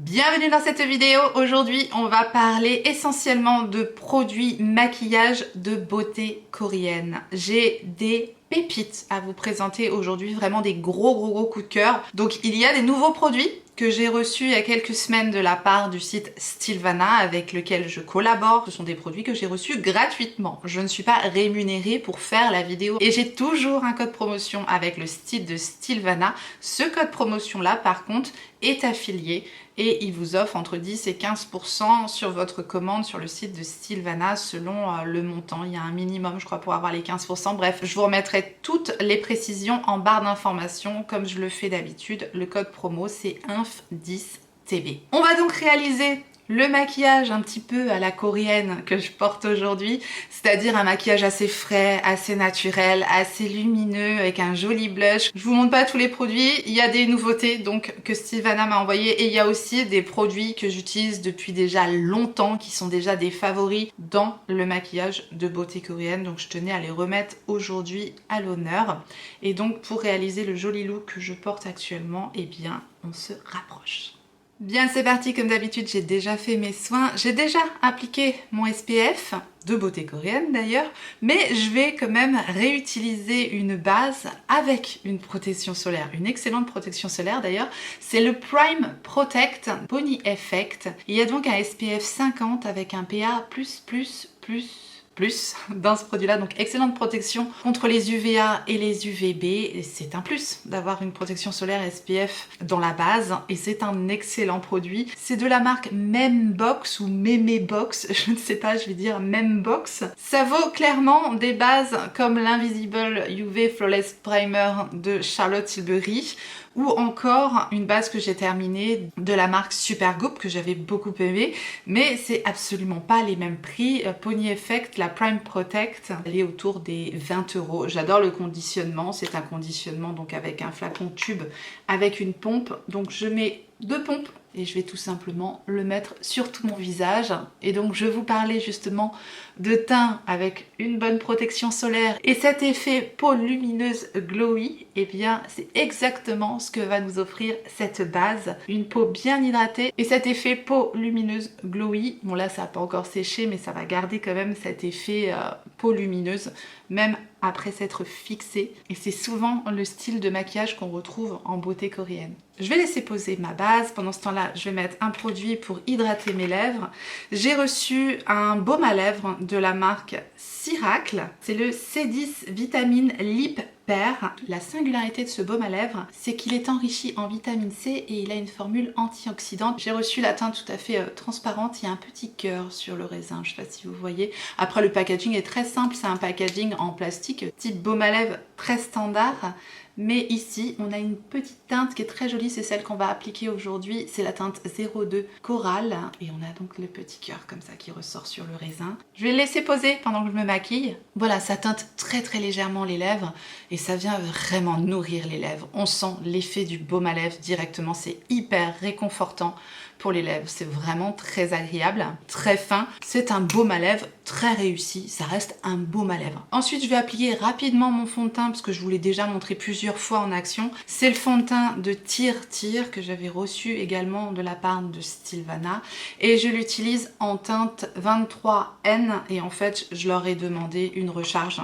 Bienvenue dans cette vidéo. Aujourd'hui, on va parler essentiellement de produits maquillage de beauté coréenne. J'ai des pépites à vous présenter aujourd'hui, vraiment des gros coups de cœur. Donc il y a des nouveaux produits que j'ai reçus il y a quelques semaines de la part du site Stylevana avec lequel je collabore. Ce sont des produits que j'ai reçus gratuitement. Je ne suis pas rémunérée pour faire la vidéo et j'ai toujours un code promotion avec le site de Stylevana. Ce code promotion là par contre est affilié et il vous offre entre 10 et 15% sur votre commande sur le site de Stylevana selon le montant. Il y a un minimum je crois pour avoir les 15%. Bref, je vous remettrai toutes les précisions en barre d'informations comme je le fais d'habitude. Le code promo c'est INF10TB. On va donc réaliser le maquillage un petit peu à la coréenne que je porte aujourd'hui, c'est-à-dire un maquillage assez frais, assez naturel, assez lumineux, avec un joli blush. Je vous montre pas tous les produits, il y a des nouveautés donc que Stylevana m'a envoyé et il y a aussi des produits que j'utilise depuis déjà longtemps, qui sont déjà des favoris dans le maquillage de beauté coréenne, donc je tenais à les remettre aujourd'hui à l'honneur. Et donc pour réaliser le joli look que je porte actuellement, eh bien on se rapproche. Bien, c'est parti, comme d'habitude j'ai déjà fait mes soins, j'ai déjà appliqué mon SPF, de beauté coréenne d'ailleurs, mais je vais quand même réutiliser une base avec une protection solaire, une excellente protection solaire d'ailleurs, c'est le Prime Protect Pony Effect. Il y a donc un SPF 50 avec un PA+++++, dans ce produit là, donc excellente protection contre les UVA et les UVB. C'est un plus d'avoir une protection solaire SPF dans la base et c'est un excellent produit. C'est de la marque Membox ou Memebox, je ne sais pas, je vais dire Membox. Ça vaut clairement des bases comme l'Invisible UV Flawless Primer de Charlotte Tilbury ou encore une base que j'ai terminée de la marque Supergoop que j'avais beaucoup aimé, mais c'est absolument pas les mêmes prix. Pony Effect, la Prime Protect, elle est autour des 20 €. J'adore le conditionnement, c'est un conditionnement donc avec un flacon tube avec une pompe, donc je mets 2 pompes et je vais tout simplement le mettre sur tout mon visage. Et donc je vous parlais justement de teint avec une bonne protection solaire et cet effet peau lumineuse glowy, et bien c'est exactement ce que va nous offrir cette base, une peau bien hydratée et cet effet peau lumineuse glowy. Bon là ça n'a pas encore séché mais ça va garder quand même cet effet peau lumineuse même après s'être fixé, et c'est souvent le style de maquillage qu'on retrouve en beauté coréenne. Je vais laisser poser ma base, pendant ce temps-là je vais mettre un produit pour hydrater mes lèvres. J'ai reçu un baume à lèvres de la marque Ciracle, c'est le C10 Vitamine Lip Pair. La singularité de ce baume à lèvres, c'est qu'il est enrichi en vitamine C et il a une formule antioxydante. J'ai reçu la teinte tout à fait transparente, il y a un petit cœur sur le raisin, je ne sais pas si vous voyez. Après le packaging est très simple, c'est un packaging en plastique, type baume à lèvres très standard. Mais ici, on a une petite teinte qui est très jolie, c'est celle qu'on va appliquer aujourd'hui, c'est la teinte 02 Coral. Et on a donc le petit cœur comme ça qui ressort sur le raisin. Je vais le laisser poser pendant que je me maquille. Voilà, ça teinte très légèrement les lèvres et ça vient vraiment nourrir les lèvres. On sent l'effet du baume à lèvres directement, c'est hyper réconfortant pour les lèvres, c'est vraiment très agréable, très fin. C'est un baume à lèvres très réussi, ça reste un baume à lèvres. Ensuite, je vais appliquer rapidement mon fond de teint parce que je vous l'ai déjà montré plusieurs fois en action. C'est le fond de teint de Tyr que j'avais reçu également de la part de Stylevana et je l'utilise en teinte 23N et en fait, je leur ai demandé une recharge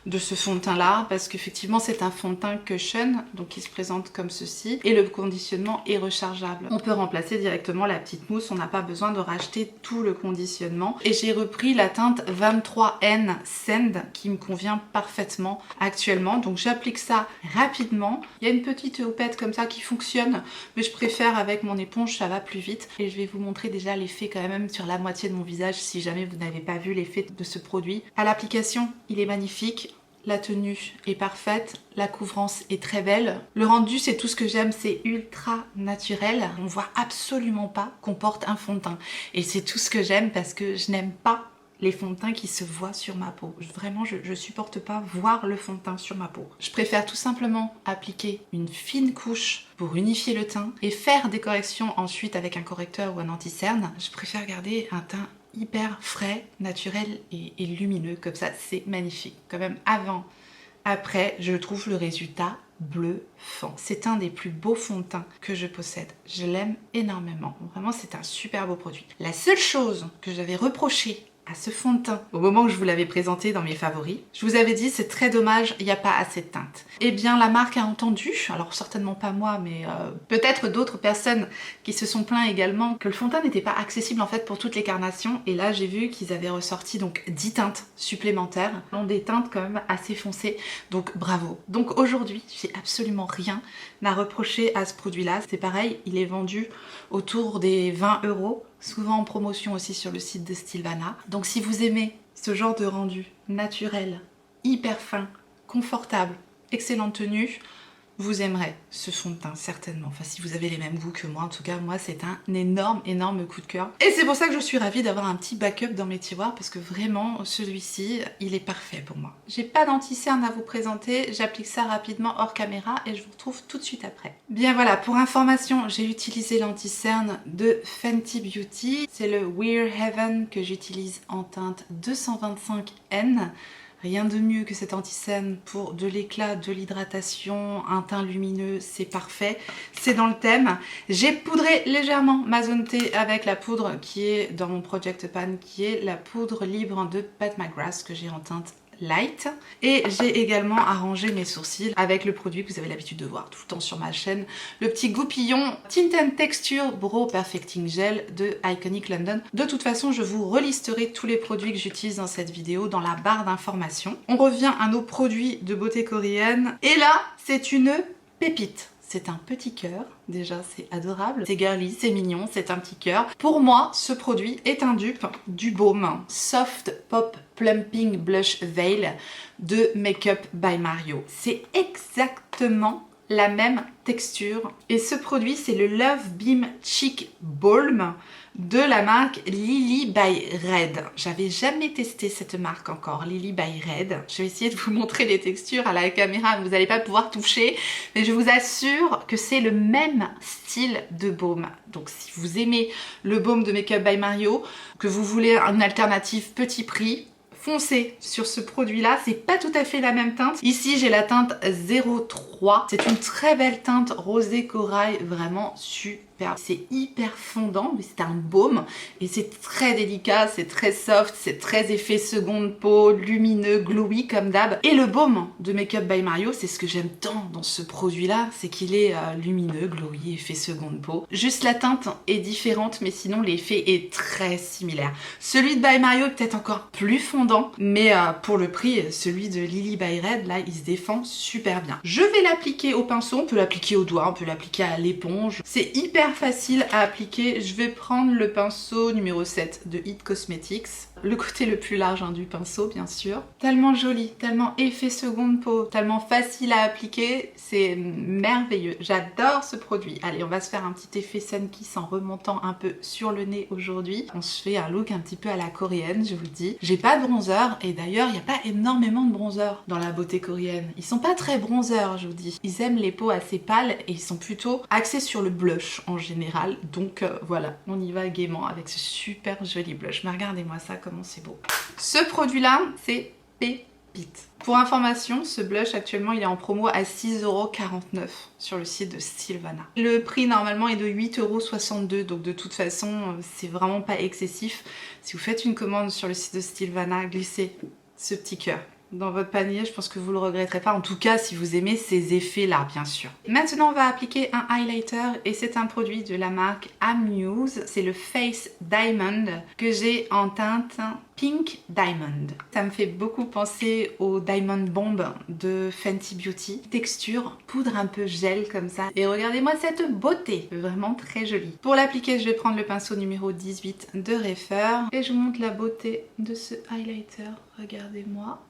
de ce fond de teint là parce qu'effectivement c'est un fond de teint cushion donc il se présente comme ceci et le conditionnement est rechargeable. On peut remplacer directement la petite mousse, on n'a pas besoin de racheter tout le conditionnement et j'ai repris la teinte 23N Sand qui me convient parfaitement actuellement, donc j'applique ça rapidement. Il y a une petite houppette comme ça qui fonctionne mais je préfère avec mon éponge, ça va plus vite et je vais vous montrer déjà l'effet quand même sur la moitié de mon visage si jamais vous n'avez pas vu l'effet de ce produit. À l'application il est magnifique. La tenue est parfaite, la couvrance est très belle. Le rendu, c'est tout ce que j'aime, c'est ultra naturel. On voit absolument pas qu'on porte un fond de teint. Et c'est tout ce que j'aime parce que je n'aime pas les fonds de teint qui se voient sur ma peau. Vraiment, je supporte pas voir le fond de teint sur ma peau. Je préfère tout simplement appliquer une fine couche pour unifier le teint et faire des corrections ensuite avec un correcteur ou un anti-cerne. Je préfère garder un teint hyper frais, naturel et lumineux comme ça, c'est magnifique. Quand même avant, après, je trouve le résultat bluffant. C'est un des plus beaux fonds de teint que je possède. Je l'aime énormément. Vraiment, c'est un super beau produit. La seule chose que j'avais reproché à ce fond de teint au moment où je vous l'avais présenté dans mes favoris, je vous avais dit c'est très dommage, il n'y a pas assez de teinte. Eh bien la marque a entendu, alors certainement pas moi, mais peut-être d'autres personnes qui se sont plaints également que le fond de teint n'était pas accessible en fait pour toutes les carnations, et là j'ai vu qu'ils avaient ressorti donc 10 teintes supplémentaires, ont des teintes quand même assez foncées, donc bravo. Donc aujourd'hui j'ai absolument rien à reprocher à ce produit là, c'est pareil, il est vendu autour des 20 €, souvent en promotion aussi sur le site de Stilvana. Donc si vous aimez ce genre de rendu naturel, hyper fin, confortable, excellente tenue, vous aimerez ce fond de teint certainement. Enfin si vous avez les mêmes goûts que moi, en tout cas moi c'est un énorme coup de cœur. Et c'est pour ça que je suis ravie d'avoir un petit backup dans mes tiroirs parce que vraiment celui-ci il est parfait pour moi. J'ai pas d'anti-cerne à vous présenter, j'applique ça rapidement hors caméra et je vous retrouve tout de suite après. Bien voilà, pour information, j'ai utilisé l'anti-cerne de Fenty Beauty. C'est le Wear Heaven que j'utilise en teinte 225N. Rien de mieux que cet anti-cerne pour de l'éclat, de l'hydratation, un teint lumineux, c'est parfait. C'est dans le thème. J'ai poudré légèrement ma zone T avec la poudre qui est dans mon Project Pan, qui est la poudre libre de Pat McGrath que j'ai en teinte light, et j'ai également arrangé mes sourcils avec le produit que vous avez l'habitude de voir tout le temps sur ma chaîne, le petit goupillon Tint and Texture Brow Perfecting Gel de Iconic London. De toute façon je vous relisterai tous les produits que j'utilise dans cette vidéo dans la barre d'informations. On revient à nos produits de beauté coréenne et là c'est une pépite. C'est un petit cœur, déjà c'est adorable, c'est girly, c'est mignon, c'est un petit cœur. Pour moi, ce produit est un dupe du baume Soft Pop Plumping Blush Veil de Make Up by Mario. C'est exactement la même texture et ce produit c'est le Love Beam Cheek Balm de la marque Lily by Red. J'avais jamais testé cette marque encore, Lily by Red. Je vais essayer de vous montrer les textures à la caméra, vous n'allez pas pouvoir toucher, mais je vous assure que c'est le même style de baume. Donc si vous aimez le baume de Make Up by Mario, que vous voulez une alternative petit prix, foncez sur ce produit là, c'est pas tout à fait la même teinte. Ici j'ai la teinte 03, c'est une très belle teinte rosé corail, vraiment super. C'est hyper fondant, mais c'est un baume et c'est très délicat, c'est très soft, c'est très effet seconde peau, lumineux, glowy comme d'hab. Et le baume de Make Up by Mario, c'est ce que j'aime tant dans ce produit là, c'est qu'il est lumineux, glowy, effet seconde peau. Juste la teinte est différente, mais sinon l'effet est très similaire. Celui de By Mario est peut-être encore plus fondant, mais pour le prix, celui de Lily by Red, là, il se défend super bien. Je vais l'appliquer au pinceau, on peut l'appliquer au doigt, on peut l'appliquer à l'éponge. C'est hyper facile à appliquer. Je vais prendre le pinceau numéro 7 de It Cosmetics. Le côté le plus large du pinceau, bien sûr. Tellement joli, tellement effet seconde peau, tellement facile à appliquer, c'est merveilleux. J'adore ce produit. Allez, on va se faire un petit effet sun kiss en remontant un peu sur le nez aujourd'hui. On se fait un look un petit peu à la coréenne, je vous le dis. J'ai pas de bronzer, et d'ailleurs, il n'y a pas énormément de bronzer dans la beauté coréenne. Ils sont pas très bronzers, je vous dis. Ils aiment les peaux assez pâles, et ils sont plutôt axés sur le blush en général. Donc voilà, on y va gaiement avec ce super joli blush. Mais regardez-moi ça, comment c'est beau. Ce produit-là, c'est pépite. Pour information, ce blush actuellement il est en promo à 6,49 € sur le site de Stilvana. Le prix normalement est de 8,62 €, donc de toute façon c'est vraiment pas excessif. Si vous faites une commande sur le site de Stilvana, glissez ce petit cœur dans votre panier, je pense que vous le regretterez pas, en tout cas si vous aimez ces effets là bien sûr. Maintenant on va appliquer un highlighter et c'est un produit de la marque Amuse, c'est le Face Diamond que j'ai en teinte Pink Diamond. Ça me fait beaucoup penser au Diamond Bomb de Fenty Beauty. Texture, poudre un peu gel comme ça. Et regardez-moi cette beauté, vraiment très jolie. Pour l'appliquer, je vais prendre le pinceau numéro 18 de Refer et je vous montre la beauté de ce highlighter. Regardez-moi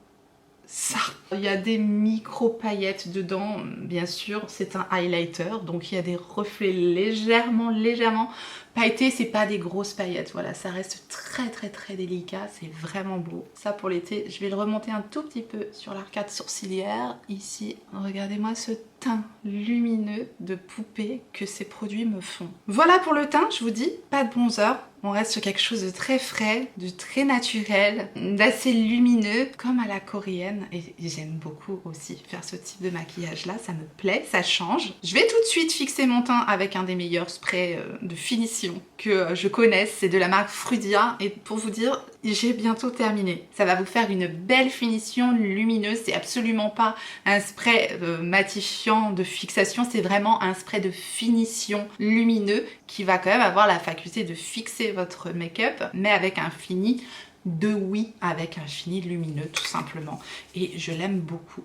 ça. Il y a des micro paillettes dedans, bien sûr, c'est un highlighter, donc il y a des reflets légèrement pailletés, c'est pas des grosses paillettes, voilà, ça reste très délicat, c'est vraiment beau. Ça pour l'été, je vais le remonter un tout petit peu sur l'arcade sourcilière, ici, regardez-moi ce teint lumineux de poupée que ces produits me font. Voilà pour le teint, je vous dis, pas de bronzer. On reste sur quelque chose de très frais, de très naturel, d'assez lumineux, comme à la coréenne. Et j'aime beaucoup aussi faire ce type de maquillage là, ça me plaît, ça change. Je vais tout de suite fixer mon teint avec un des meilleurs sprays de finition que je connaisse, c'est de la marque Frudia. Et pour vous dire, j'ai bientôt terminé. Ça va vous faire une belle finition lumineuse, c'est absolument pas un spray matifiant de fixation, c'est vraiment un spray de finition lumineux qui va quand même avoir la faculté de fixer votre make-up, mais avec un fini de oui, avec un fini lumineux tout simplement. Et je l'aime beaucoup.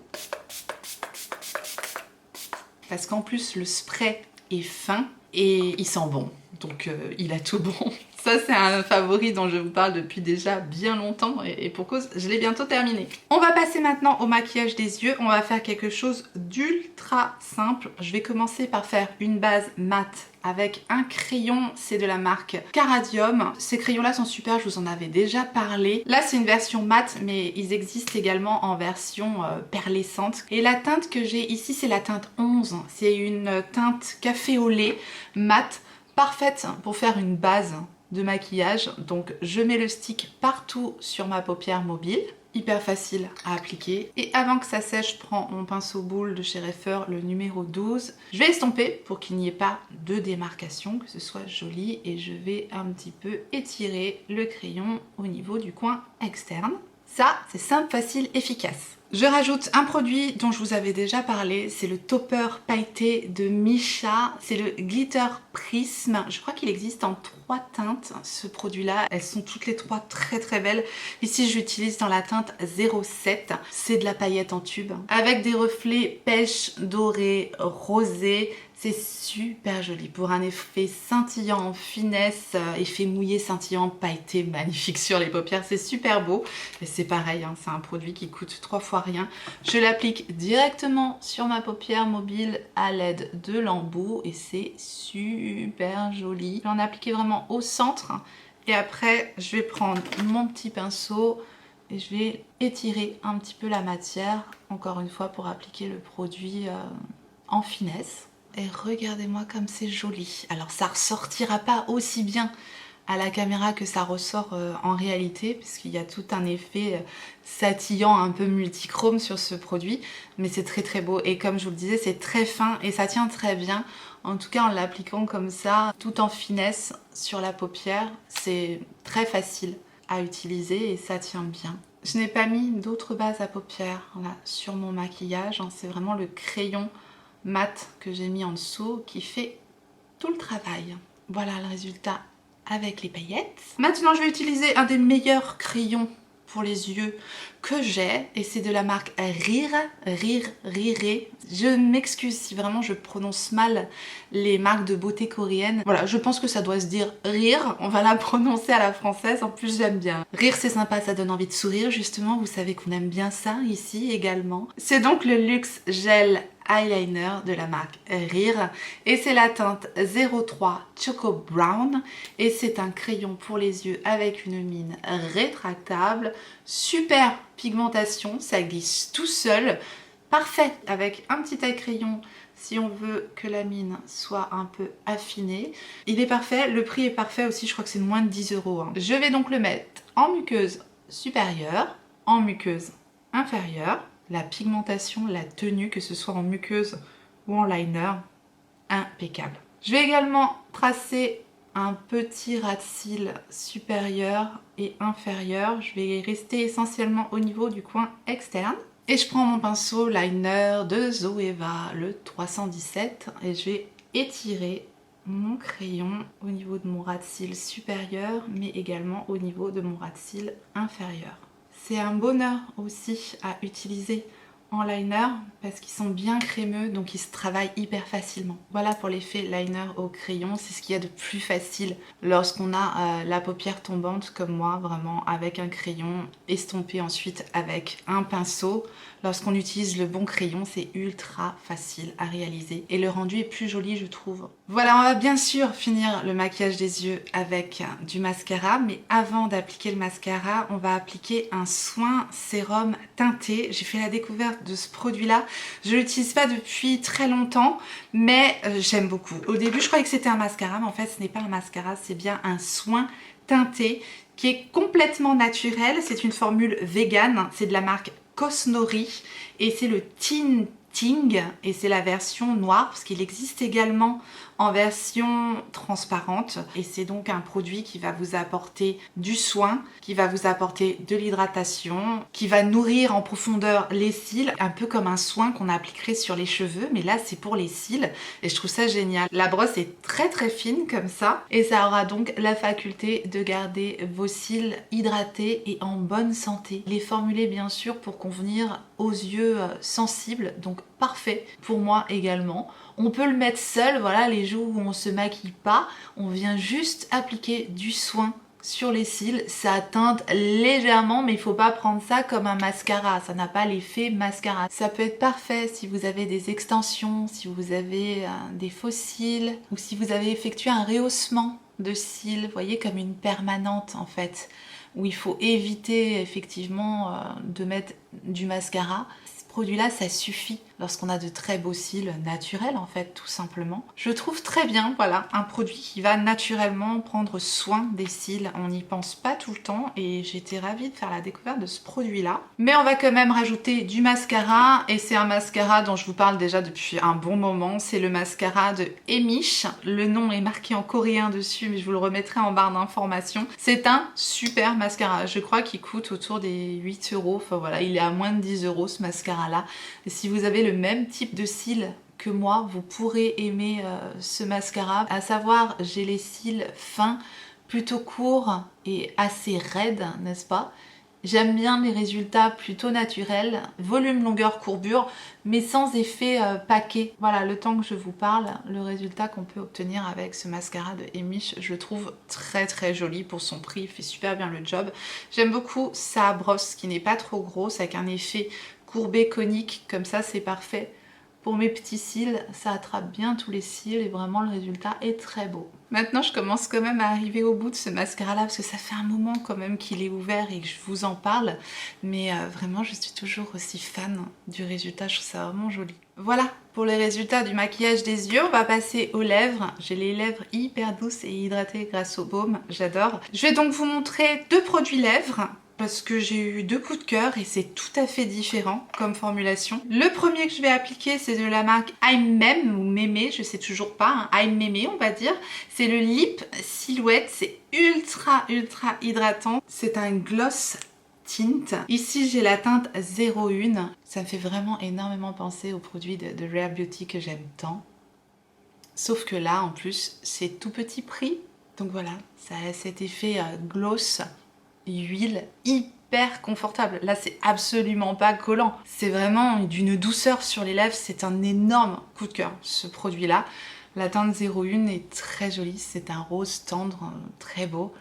Parce qu'en plus le spray est fin et il sent bon, donc il a tout bon. Ça c'est un favori dont je vous parle depuis déjà bien longtemps et pour cause, je l'ai bientôt terminé. On va passer maintenant au maquillage des yeux. On va faire quelque chose d'ultra simple. Je vais commencer par faire une base mat avec un crayon, c'est de la marque Caradium. Ces crayons là sont super, je vous en avais déjà parlé. Là c'est une version mat, mais ils existent également en version perlescente. Et la teinte que j'ai ici, c'est la teinte 11. C'est une teinte café au lait mat, parfaite pour faire une base de maquillage. Donc je mets le stick partout sur ma paupière mobile, hyper facile à appliquer. Et avant que ça sèche, je prends mon pinceau boule de chez Reifer, le numéro 12. Je vais estomper pour qu'il n'y ait pas de démarcation, que ce soit joli, et je vais un petit peu étirer le crayon au niveau du coin externe. Ça, c'est simple, facile, efficace. Je rajoute un produit dont je vous avais déjà parlé, c'est le topper pailleté de Missha, c'est le Glitter Prism. Je crois qu'il existe en 3 teintes, ce produit-là. Elles sont toutes les 3 très très belles. Ici, je l'utilise dans la teinte 07, c'est de la paillette en tube, avec des reflets pêche, doré, rosé. C'est super joli pour un effet scintillant, finesse, effet mouillé, scintillant, pailleté, magnifique sur les paupières. C'est super beau. Et c'est pareil, hein, c'est un produit qui coûte 3 fois rien. Je l'applique directement sur ma paupière mobile à l'aide de l'embout et c'est super joli. Je vais en appliquer vraiment au centre et après je vais prendre mon petit pinceau et je vais étirer un petit peu la matière, encore une fois pour appliquer le produit en finesse. Et regardez-moi comme c'est joli. Alors ça ressortira pas aussi bien à la caméra que ça ressort en réalité, puisqu'il y a tout un effet scintillant un peu multichrome sur ce produit, mais c'est très très beau et comme je vous le disais, c'est très fin et ça tient très bien. En tout cas en l'appliquant comme ça, tout en finesse sur la paupière, c'est très facile à utiliser et ça tient bien. Je n'ai pas mis d'autres bases à paupières là, sur mon maquillage, hein. C'est vraiment le crayon mat que j'ai mis en dessous qui fait tout le travail. Voilà le résultat avec les paillettes. Maintenant je vais utiliser un des meilleurs crayons pour les yeux que j'ai et c'est de la marque Rire. Je m'excuse si vraiment je prononce mal les marques de beauté coréennes. Voilà, je pense que ça doit se dire Rire, on va la prononcer à la française, en plus j'aime bien. Rire c'est sympa, ça donne envie de sourire justement, vous savez qu'on aime bien ça ici également. C'est donc le Luxe Gel Eyeliner de la marque Rire et c'est la teinte 03 Choco Brown et c'est un crayon pour les yeux avec une mine rétractable, super pigmentation, ça glisse tout seul, parfait avec un petit taille crayon si on veut que la mine soit un peu affinée. Il est parfait, le prix est parfait aussi, je crois que c'est moins de 10 €. Hein. Je vais donc le mettre en muqueuse supérieure, en muqueuse inférieure. La pigmentation, la tenue, que ce soit en muqueuse ou en liner, impeccable. Je vais également tracer un petit ras de cils supérieur et inférieur. Je vais rester essentiellement au niveau du coin externe. Et je prends mon pinceau liner de Zoeva, le 317, et je vais étirer mon crayon au niveau de mon ras de cils supérieur, mais également au niveau de mon ras de cils inférieur. C'est un bonheur aussi à utiliser en liner parce qu'ils sont bien crémeux, donc ils se travaillent hyper facilement. Voilà pour l'effet liner au crayon, c'est ce qu'il y a de plus facile lorsqu'on a la paupière tombante comme moi, vraiment avec un crayon, estompé ensuite avec un pinceau. Lorsqu'on utilise le bon crayon, c'est ultra facile à réaliser et le rendu est plus joli je trouve. Voilà, on va bien sûr finir le maquillage des yeux avec du mascara, mais avant d'appliquer le mascara, on va appliquer un soin sérum teinté. J'ai fait la découverte découverte de ce produit-là. Je l'utilise pas depuis très longtemps, mais j'aime beaucoup. Au début, je croyais que c'était un mascara, mais en fait, ce n'est pas un mascara, c'est bien un soin teinté qui est complètement naturel. C'est une formule vegan, c'est de la marque Cosnori et c'est le Tinting et c'est la version noire parce qu'il existe également en version transparente et c'est donc un produit qui va vous apporter du soin, qui va vous apporter de l'hydratation, qui va nourrir en profondeur les cils, un peu comme un soin qu'on appliquerait sur les cheveux, mais là c'est pour les cils et je trouve ça génial. La brosse est très très fine comme ça et ça aura donc la faculté de garder vos cils hydratés et en bonne santé. Il est formulé bien sûr pour convenir aux yeux sensibles, donc parfait pour moi également. On peut le mettre seul, voilà, les jours où on se maquille pas, on vient juste appliquer du soin sur les cils, ça teinte légèrement mais il faut pas prendre ça comme un mascara, ça n'a pas l'effet mascara. Ça peut être parfait si vous avez des extensions, si vous avez des faux cils ou si vous avez effectué un rehaussement de cils, vous voyez, comme une permanente en fait, où il faut éviter effectivement de mettre du mascara. Ce produit-là, ça suffit lorsqu'on a de très beaux cils naturels en fait, tout simplement. Je trouve très bien, voilà, un produit qui va naturellement prendre soin des cils. On n'y pense pas tout le temps et j'étais ravie de faire la découverte de ce produit-là. Mais on va quand même rajouter du mascara et c'est un mascara dont je vous parle déjà depuis un bon moment. C'est le mascara de Emish. Le nom est marqué en coréen dessus, mais je vous le remettrai en barre d'informations. C'est un super mascara. Je crois qu'il coûte autour des 8 €. Enfin voilà, il est à moins de 10 € ce mascara-là. Et si vous avez le même type de cils que moi, vous pourrez aimer ce mascara. À savoir, j'ai les cils fins, plutôt courts et assez raides, n'est-ce pas? J'aime bien les résultats plutôt naturels, volume, longueur, courbure, mais sans effet paquet. Voilà, le temps que je vous parle, le résultat qu'on peut obtenir avec ce mascara de Emish, je le trouve très très joli pour son prix, il fait super bien le job. J'aime beaucoup sa brosse qui n'est pas trop grosse, avec un effet courbé conique, comme ça c'est parfait. Pour mes petits cils, ça attrape bien tous les cils et vraiment le résultat est très beau. Maintenant je commence quand même à arriver au bout de ce mascara là parce que ça fait un moment quand même qu'il est ouvert et que je vous en parle. Mais vraiment je suis toujours aussi fan du résultat, je trouve ça vraiment joli. Voilà pour les résultats du maquillage des yeux, on va passer aux lèvres. J'ai les lèvres hyper douces et hydratées grâce au baume, j'adore. Je vais donc vous montrer deux produits lèvres parce que j'ai eu deux coups de cœur et c'est tout à fait différent comme formulation. Le premier que je vais appliquer, c'est de la marque I'm Mem ou Mémé, je sais toujours pas, hein, I'm Mémé on va dire. C'est le Lip Silhouette, c'est ultra hydratant. C'est un gloss tint. Ici j'ai la teinte 01, ça me fait vraiment énormément penser aux produits de Rare Beauty que j'aime tant. Sauf que là en plus c'est tout petit prix, donc voilà, ça a cet effet gloss, huile hyper confortable. Là c'est absolument pas collant, c'est vraiment d'une douceur sur les lèvres, c'est un énorme coup de cœur ce produit là. La teinte 01 est très jolie, c'est un rose tendre, très beau.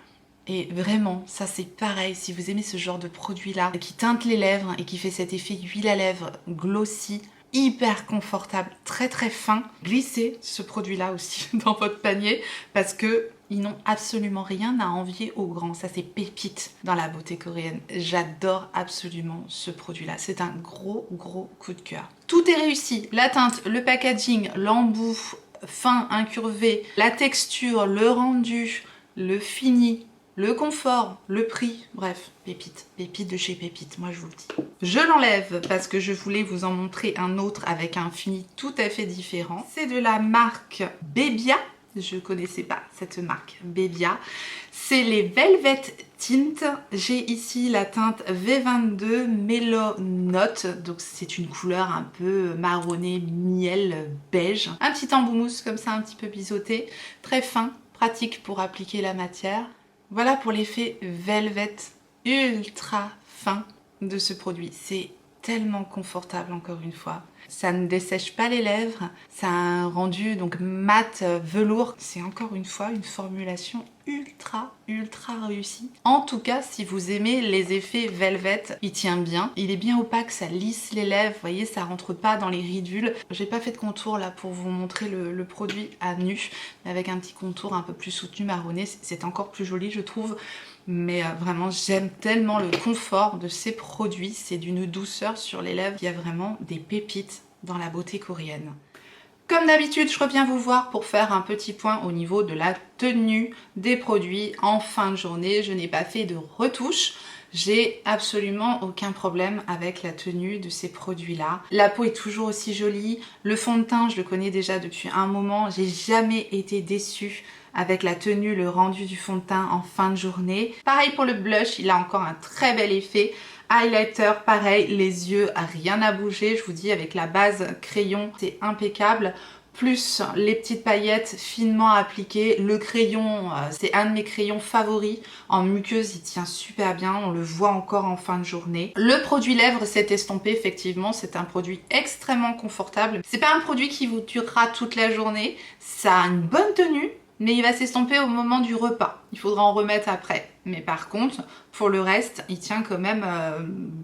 Et vraiment, ça c'est pareil, si vous aimez ce genre de produit là, qui teinte les lèvres et qui fait cet effet huile à lèvres glossy, hyper confortable, très fin, glissez ce produit là aussi dans votre panier parce que ils n'ont absolument rien à envier aux grands. Ça c'est pépite dans la beauté coréenne. J'adore absolument ce produit là, c'est un gros coup de cœur. Tout est réussi, la teinte, le packaging, l'embout fin incurvé, la texture, le rendu, le fini, le confort, le prix, bref, pépite, pépite de chez Pépite, moi je vous le dis. Je l'enlève parce que je voulais vous en montrer un autre avec un fini tout à fait différent. C'est de la marque Bebia, je connaissais pas cette marque Bebia. C'est les Velvet Tint. J'ai ici la teinte V22 Mellow Note, donc c'est une couleur un peu marronné, miel, beige. Un petit embout mousse comme ça, un petit peu biseauté, très fin, pratique pour appliquer la matière. Voilà pour l'effet velvet ultra fin de ce produit. C'est tellement confortable encore une fois. ça ne dessèche pas les lèvres, ça a un rendu donc mat velours. C'est encore une fois une formulation ultra réussie. En tout cas, si vous aimez les effets velvet, il tient bien. Il est bien opaque, ça lisse les lèvres, vous voyez, ça rentre pas dans les ridules. J'ai pas fait de contour là pour vous montrer le produit à nu, mais avec un petit contour un peu plus soutenu marronné, c'est encore plus joli je trouve. Mais vraiment j'aime tellement le confort de ces produits, c'est d'une douceur sur les lèvres, il y a vraiment des pépites dans la beauté coréenne. Comme d'habitude, je reviens vous voir pour faire un petit point au niveau de la tenue des produits en fin de journée. Je n'ai pas fait de retouche. J'ai absolument aucun problème avec la tenue de ces produits-là. La peau est toujours aussi jolie. Le fond de teint, je le connais déjà depuis un moment. J'ai jamais été déçue avec la tenue, le rendu du fond de teint en fin de journée. Pareil pour le blush, il a encore un très bel effet. Highlighter, pareil, les yeux, rien à bouger. Je vous dis, avec la base crayon, c'est impeccable. Plus les petites paillettes finement appliquées. Le crayon, c'est un de mes crayons favoris. En muqueuse, il tient super bien. On le voit encore en fin de journée. Le produit lèvres s'est estompé, effectivement. C'est un produit extrêmement confortable. C'est pas un produit qui vous durera toute la journée. Ça a une bonne tenue, mais il va s'estomper au moment du repas. Il faudra en remettre après. Mais par contre, pour le reste, il tient quand même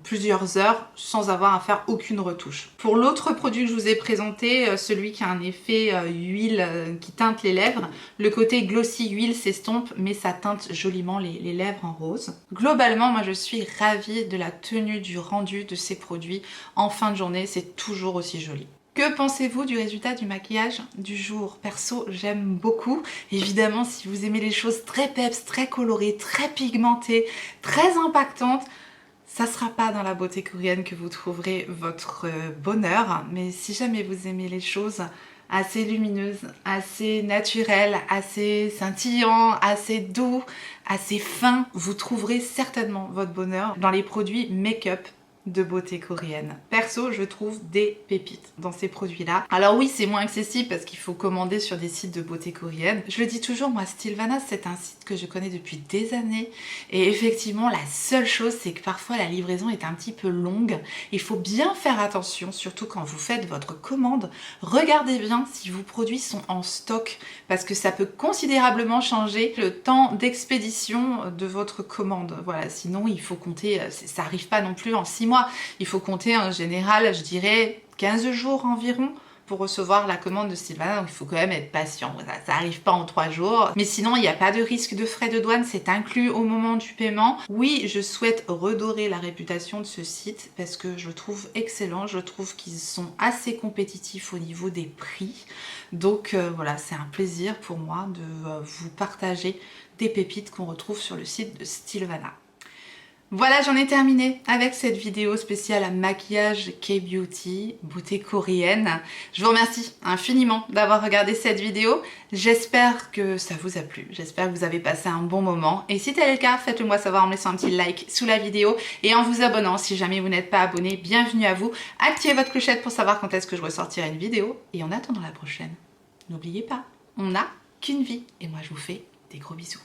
plusieurs heures sans avoir à faire aucune retouche. Pour l'autre produit que je vous ai présenté, celui qui a un effet huile qui teinte les lèvres, le côté glossy huile s'estompe, mais ça teinte joliment les lèvres en rose. Globalement, moi je suis ravie de la tenue, du rendu de ces produits. En fin de journée, c'est toujours aussi joli. Que pensez-vous du résultat du maquillage du jour? Perso, j'aime beaucoup. Évidemment, si vous aimez les choses très peps, très colorées, très pigmentées, très impactantes, ça sera pas dans la beauté coréenne que vous trouverez votre bonheur. Mais si jamais vous aimez les choses assez lumineuses, assez naturelles, assez scintillants, assez doux, assez fins, vous trouverez certainement votre bonheur dans les produits make-up de beauté coréenne. Perso, je trouve des pépites dans ces produits-là. Alors oui, c'est moins accessible parce qu'il faut commander sur des sites de beauté coréenne. Je le dis toujours, moi, Stilvana, c'est un site que je connais depuis des années. Et effectivement, la seule chose, c'est que parfois la livraison est un petit peu longue. Il faut bien faire attention, surtout quand vous faites votre commande. Regardez bien si vos produits sont en stock parce que ça peut considérablement changer le temps d'expédition de votre commande. Voilà, sinon il faut compter, ça arrive pas non plus en 6 mois. Il faut compter en général, je dirais 15 jours environ pour recevoir la commande de Stilvana, donc il faut quand même être patient. Ça n'arrive pas en 3 jours. Mais sinon, il n'y a pas de risque de frais de douane, c'est inclus au moment du paiement. Oui, je souhaite redorer la réputation de ce site parce que je le trouve excellent. Je trouve qu'ils sont assez compétitifs au niveau des prix. Donc voilà, c'est un plaisir pour moi de vous partager des pépites qu'on retrouve sur le site de Stilvana. Voilà, j'en ai terminé avec cette vidéo spéciale à maquillage K-Beauty, beauté coréenne. Je vous remercie infiniment d'avoir regardé cette vidéo. J'espère que ça vous a plu, j'espère que vous avez passé un bon moment. Et si tel est le cas, faites-le moi savoir en me laissant un petit like sous la vidéo et en vous abonnant si jamais vous n'êtes pas abonné. Bienvenue à vous. Activez votre clochette pour savoir quand est-ce que je ressortirai une vidéo. Et en attendant la prochaine, n'oubliez pas, on n'a qu'une vie. Et moi je vous fais des gros bisous.